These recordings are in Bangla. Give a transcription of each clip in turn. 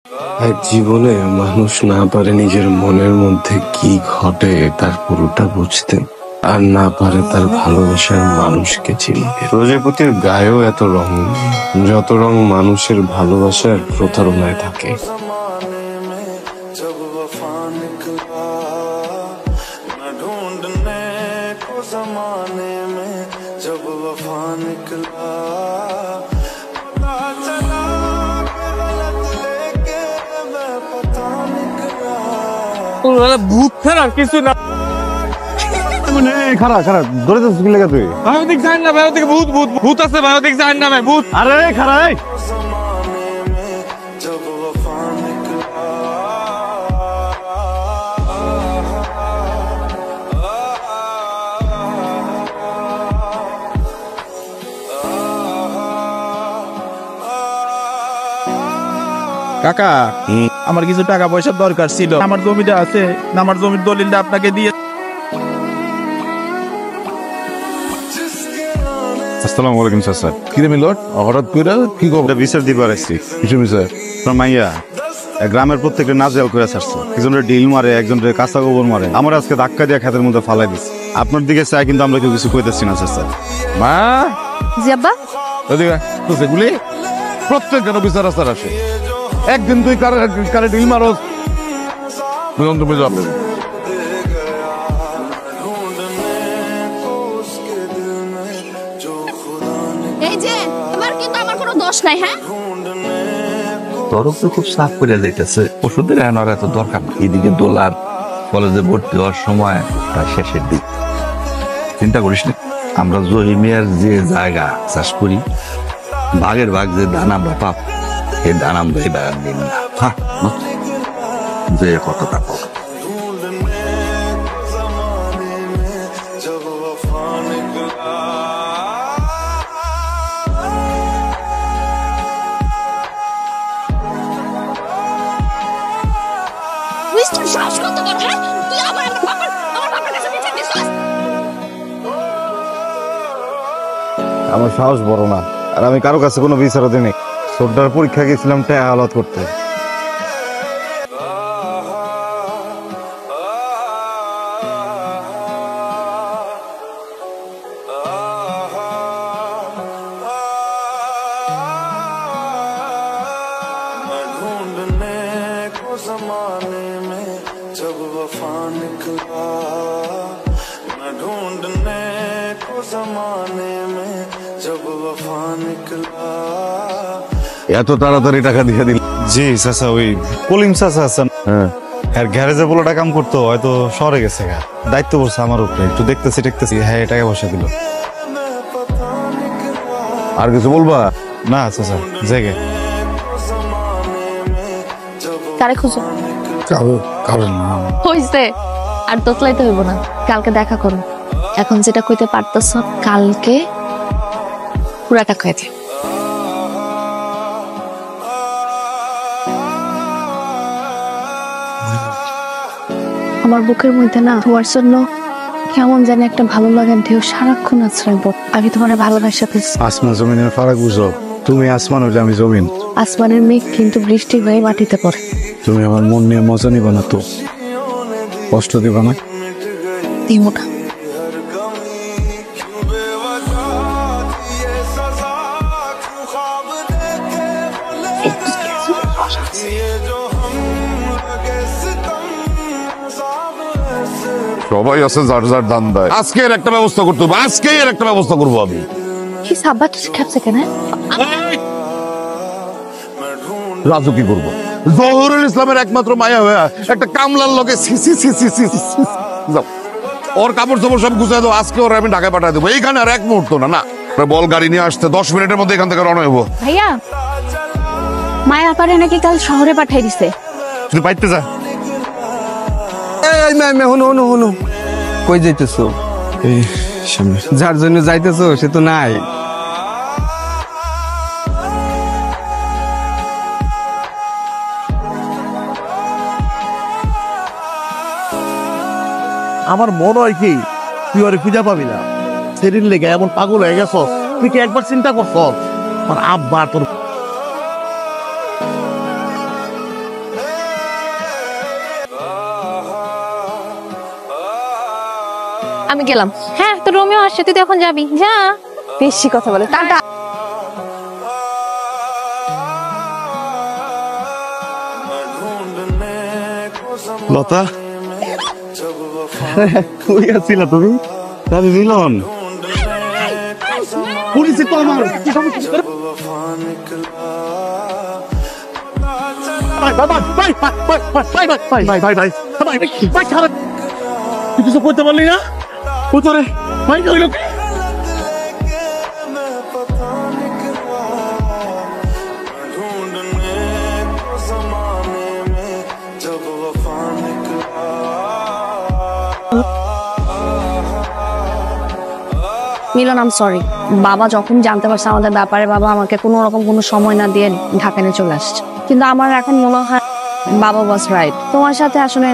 এক জীবনে মানুষ না পারে নিজের মনের মধ্যে কি ঘটে তার পুরোটা বুঝতে, আর না পারে তার ভালোবাসার মানুষকে চিনতে। প্রজাপতির গায়েও এত রং নেই, যত রং মানুষের ভালোবাসার প্রতারণায় থাকে। ভূত ছাড়া কিছু না। খারাপ খারাপ ধরে তো লেগে তুই বায়োদিক জান না, বায়োদিক ভূত ভূত ভূত আছে, বায়োদিক জান না ভাই ভূত। আরে খারাপ কাকা, আমার কিছু টাকা পয়সার দরকার ছিল। আমার জমিটা আছে, আমার জমির দলিলটা আপনাকে দিয়ে। আসসালামু আলাইকুম স্যার। কি রে মিলট, হঠাৎ কইরা কি খবর? বিচার দিবার আসছি। কিছু মিস্টার তোর মাইয়া গ্রামের প্রত্যেকটা নাজেল করে ছাড়ছে, একজনের ডিল মারে, একজনের কাঁচা গোবর মারে। আমার আজকে ধাক্কা দিয়ে খেতের মধ্যে ফালাই দিচ্ছে। আপনার দিকে চাই কিন্তু আমরা কেউ কিছু কইতেছি না স্যার। মা জি আব্বা। ওদিকে তো সেগুলি প্রত্যেক জন বিচার আসার আসে। একদিন তুই কারে ডিল মারস, তুমি জবাব দেবে। এই যে তোমার কিন্তু আমার কোনো দোষ নাই। হ্যাঁ, তরফ তো খুব সাফ করে যাইতেছে, ওষুধের আনার এত দরকার না। এদিকে ডলার কলেজে ভর্তি হওয়ার সময় প্রায় শেষের দিক। চিন্তা করিস না, আমরা জহিমিয়ার যে জায়গা চাষ করি, ভাগের ভাগ যে ধান আমরা পাব, এই ধান আমরা এই বাগান দিন না। হ্যাঁ, যে কতটা পাব। তুই সাহস কত বড়? হ্যাঁ, তুই আবার আমার বাবার কাছে বিচার দিছিস? আমার সাহস বড় না, আর আমি কারো কাছে কোনো বিচার দিইনি। সোডার পরীক্ষা গেছিলাম টাকা আলাদ করতে। এত তাড়াতাড়ি টাকা দিয়ে দিল? জি চাচা, ওই কলিম চাচা আছেন, হ্যাঁ গ্যারেজে পোলাটা কাম করতো, হয়তো শহরে গেছে। দায়িত্ব পড়ছে আমার উপরে, একটু দেখতেছি টেকতেছি। হ্যাঁ টাকা পয়সা দিল। আর কিছু বলবা? না চাচা, জেগে কারে খুঁজো? কারণ হইছে, আর তোতলাইতে হইব না। কালকে দেখা করো। এখন যেটা কইতে পারতাছ, কালকে পুরাটা কয়ে দে। আমার বুকের মধ্যে না তোমার জন্য কেমন জানি একটা ভালো লাগার ঢেউ সারাক্ষণ আশ্রয়। আমি তোমার ভালোবাসা পেয়েছি। আসমান জমিনের ফারাক বুঝো, তুমি আসমান হলে আমি জমিন। আসমানের মেঘ কিন্তু বৃষ্টি হয়ে মাটিতে পড়ে। তুমি আমার মন নিয়ে মজা নিবা না তো? কষ্ট দিবা না? দিমু না। সবাই আছে যার যার দান দেয়। আজকে এর একটা ব্যবস্থা করতে হবে, আজকেই এর একটা ব্যবস্থা করবো আমি। কি সাব্বা তুই খাচ্ছে কেন? রাজু কি করবো? জহুরুল ইসলামের একমাত্র মায়া হয়ে একটা কামলার লগে যাও, ওর কাপড় চোপড় সব গুছাই দাও। আজকে ওর আমি ঢাকায় পাঠাই দেবো। এইখানে আর এক মুহূর্ত না। না, বল গাড়ি নিয়ে আসতে 10 মিনিটের মধ্যে এখান থেকে রওনা হবো। ভাইয়া, মায়া পারে নাকি কাল শহরে পাঠাই দিছে। তুই পাইতে যা। কই যাইতেছো? এই সামনে যার জন্য যাইতেছো সে তো নাই। আমার মনে হয় কি তুই ওরে খুঁজে পাবি না। সেদিন লেগে এমন পাগল হয়ে গেছ, তুই কি একবার চিন্তা করছ আমার আব্বা তোর আমি গেলাম। হ্যাঁ, তো রোমিও আসছে, তুই তো এখন যাবি, যা। বেশি কথা বলে, টাটা। লতা কই আছিলা তুমি? দাবি মিলন পুলিশে তো আমার কিছু করতে পারলি না পুতরে ভাই কইলো মিলন, আম সরি। বাবা যখন জানতে পারছে আমাদের ব্যাপারে, বাবা আমাকে কোনো রকম কোনো সময় না দিয়ে ঢাকা নিয়ে চলে আসছে। কিন্তু আমার এখন মনে হয় বাবা ওয়াজ রাইট। তোমার সাথে আসলে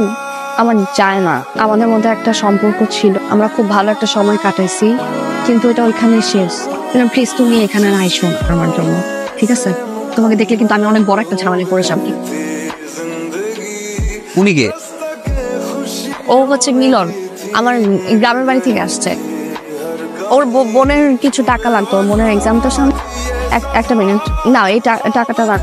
আমার যায় না। আমাদের মধ্যে একটা সম্পর্ক ছিল, আমরা খুব ভালো একটা সময় কাটাইছি, কিন্তু এটা ওইখানে শেষ। প্লিজ তুমি এখানে আইসো আমার জন্য, ঠিক আছে? তোমাকে দেখলে কিন্তু আমি অনেক বড় একটা ঝামেলায় পড়ে যাবো। উনি কে? ও হচ্ছে মিলন, আমার গ্রামের বাড়ি থেকে আসছে। ওর বোনের কিছু টাকা লাগতো, ওর বোনের এক্সামটার সামনে। একটা মিনিট, না এই টাকাটা রাখ।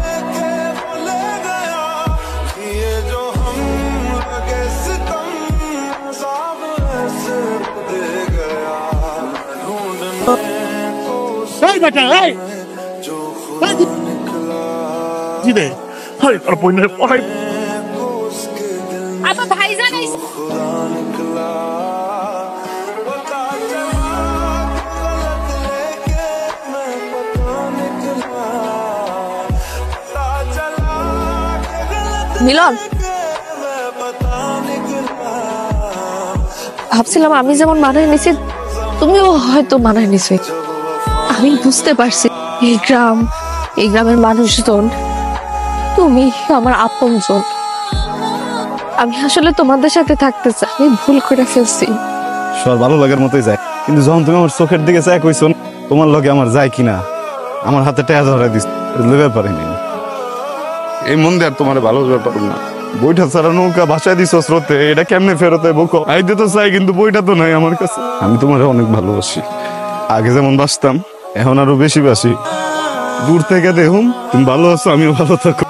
আচ্ছা ভাইজান মিলন, ভাবছিলাম আমি যেমন মানায় নিছি তুমিও হয়তো মানায় নিছো। আমি বুঝতে পারছি এই গ্রামের মানুষজন, তুমি আমার আপনজন। আমি আসলে তোমাদের সাথে থাকতে চাই, আমি ভুল করে ফেলছি। সবার ভালো লাগার মতোই যায়, কিন্তু যখন তুমি আমার চোখের দিকে চাই কইছো তোমার লগে আমার যায় কিনা, আমার হাতে টাকা ধরা দিস লেগে পারিনি। এই মন দিয়ে আর তোমার ভালো পারব না। বইটা ছাড়া নৌকা ভাষায় দিছ স্রোতে, এটা কেমনে ফেরত বুকো আইতে তো চাই, কিন্তু বইটা তো নাই আমার কাছে। আমি তোমার অনেক ভালোবাসি, আগে যেমন বাসতাম এখন আরো বেশি বাসি। দূর থেকে দেখুন তুমি ভালো আছো, আমিও ভালো থাকো।